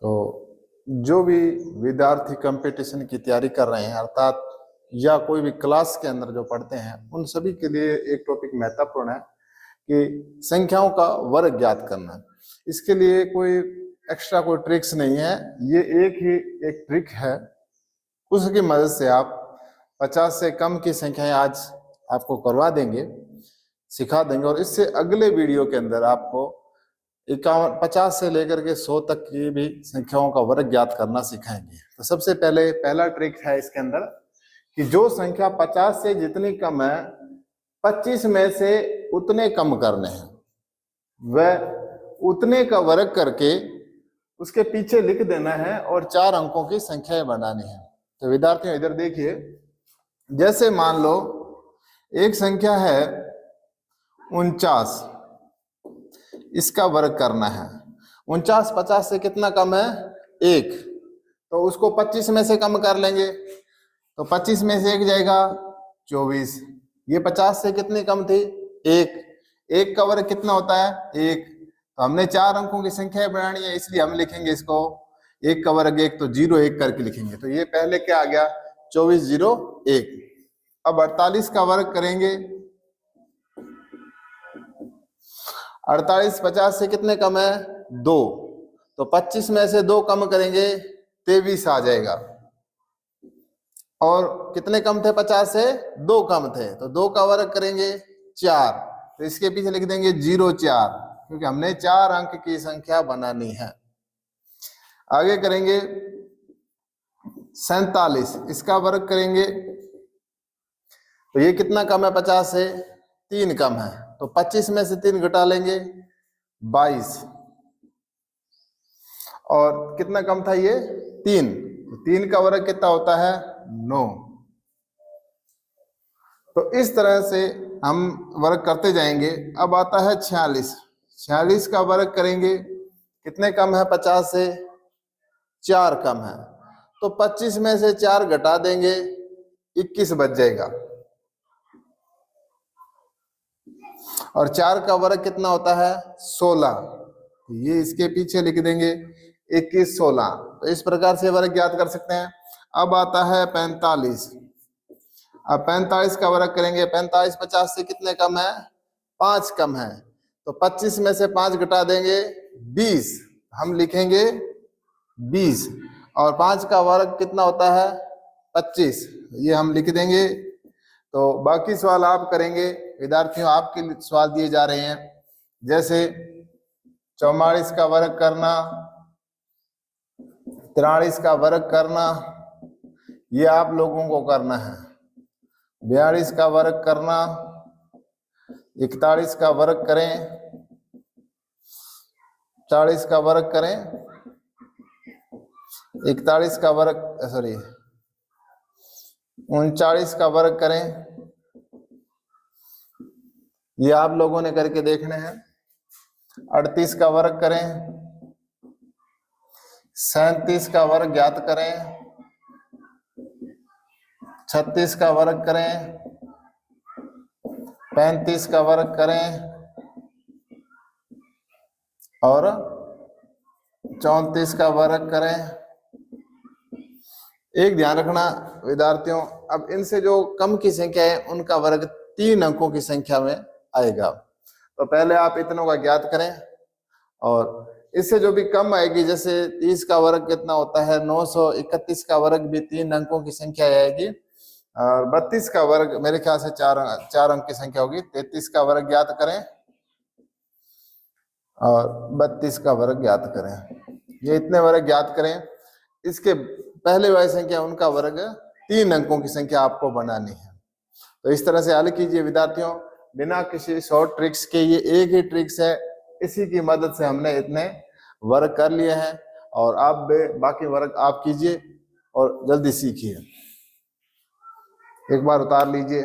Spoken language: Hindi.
तो जो भी विद्यार्थी कंपटीशन की तैयारी कर रहे हैं अर्थात या कोई भी क्लास के अंदर जो पढ़ते हैं उन सभी के लिए एक टॉपिक महत्वपूर्ण है कि संख्याओं का वर्ग ज्ञात करना। इसके लिए कोई एक्स्ट्रा कोई ट्रिक्स नहीं है, ये एक ट्रिक है, उसकी मदद से आप 50 से कम की संख्याएं आज आपको करवा देंगे, सिखा देंगे और इससे अगले वीडियो के अंदर आपको 50 से लेकर के 100 तक की भी संख्याओं का वर्ग ज्ञात करना सिखाएंगे। तो सबसे पहला ट्रिक है इसके अंदर कि जो संख्या 50 से जितनी कम है 25 में से उतने कम करने हैं, वह उतने का वर्ग करके उसके पीछे लिख देना है और 4 अंकों की संख्याएं बनानी है। तो विद्यार्थियों इधर देखिए, जैसे मान लो एक संख्या है 49, इसका वर्ग करना है। 49 50 से कितना कम है? 1, तो उसको 25 में से कम कर लेंगे, तो 25 में से 1 जाएगा 24। ये 50 से कितनी कम थी? 1, 1 का वर्ग कितना होता है? 1, तो हमने 4 अंकों की संख्या बनानी है, इसलिए हम लिखेंगे इसको 1 का वर्ग 1, तो 0 1 करके लिखेंगे। तो ये पहले क्या आ गया? 24 0 1। अब 48 का वर्ग करेंगे, 48 50 से कितने कम है? 2, तो 25 में से 2 कम करेंगे 23 आ जाएगा। और कितने कम थे? 50 से 2 कम थे, तो 2 का वर्ग करेंगे 4, तो इसके पीछे लिख देंगे 0 4, क्योंकि हमने 4 अंक की संख्या बनानी है। आगे करेंगे 47, इसका वर्ग करेंगे, तो ये कितना कम है? 50 से 3 कम है, तो 25 में से 3 घटा लेंगे 22, और कितना कम था ये? 3, तो 3 का वर्ग कितना होता है? 9। तो इस तरह से हम वर्ग करते जाएंगे। अब आता है 46, 46 का वर्ग करेंगे, कितने कम है? 50 से 4 कम है, तो 25 में से 4 घटा देंगे 21 बच जाएगा, और 4 का वर्ग कितना होता है? 16, ये इसके पीछे लिख देंगे 21 16। तो इस प्रकार से वर्ग ज्ञात कर सकते हैं। अब आता है 45, अब 45 का वर्ग करेंगे, 45 50 से कितने कम है? 5 कम है, तो 25 में से 5 घटा देंगे 20, हम लिखेंगे 20, और 5 का वर्ग कितना होता है? 25, ये हम लिख देंगे। तो बाकी सवाल आप करेंगे। विद्यार्थियों आपके सवाल दिए जा रहे हैं, जैसे 44 का वर्ग करना, 43 का वर्ग करना, ये आप लोगों को करना है। 42 का वर्ग करना, 41 का वर्ग करें, 40 का वर्ग करें, 41 का वर्ग 39 का वर्ग करें, ये आप लोगों ने करके देखने हैं। 38 का वर्ग करें, 37 का वर्ग ज्ञात करें, 36 का वर्ग करें, 35 का वर्ग करें, और 34 का वर्ग करें। एक ध्यान रखना विद्यार्थियों, अब इनसे जो कम की संख्या है उनका वर्ग 3 अंकों की संख्या में आएगा। तो पहले आप इतनों का ज्ञात करें, और इससे जो भी कम आएगी, जैसे 30 का वर्ग कितना होता है? 931 का वर्ग भी 3 अंकों की संख्या आएगी, और 32 का वर्ग मेरे ख्याल से 4 अंक की संख्या होगी। 33 का वर्ग ज्ञात करें, और 32 का वर्ग ज्ञात करें। ये इतने वर्ग ज्ञात करें, इसके पहले वाली संख्या उनका वर्ग 3 अंकों की संख्या आपको बनानी है। तो इस तरह से हल कीजिए विद्यार्थियों, बिना किसी शॉर्ट ट्रिक्स के। ये एक ही ट्रिक्स है, इसी की मदद से हमने इतने वर्ग कर लिए हैं, और आप बाकी वर्ग आप कीजिए और जल्दी सीखिए। एक बार उतार लीजिए।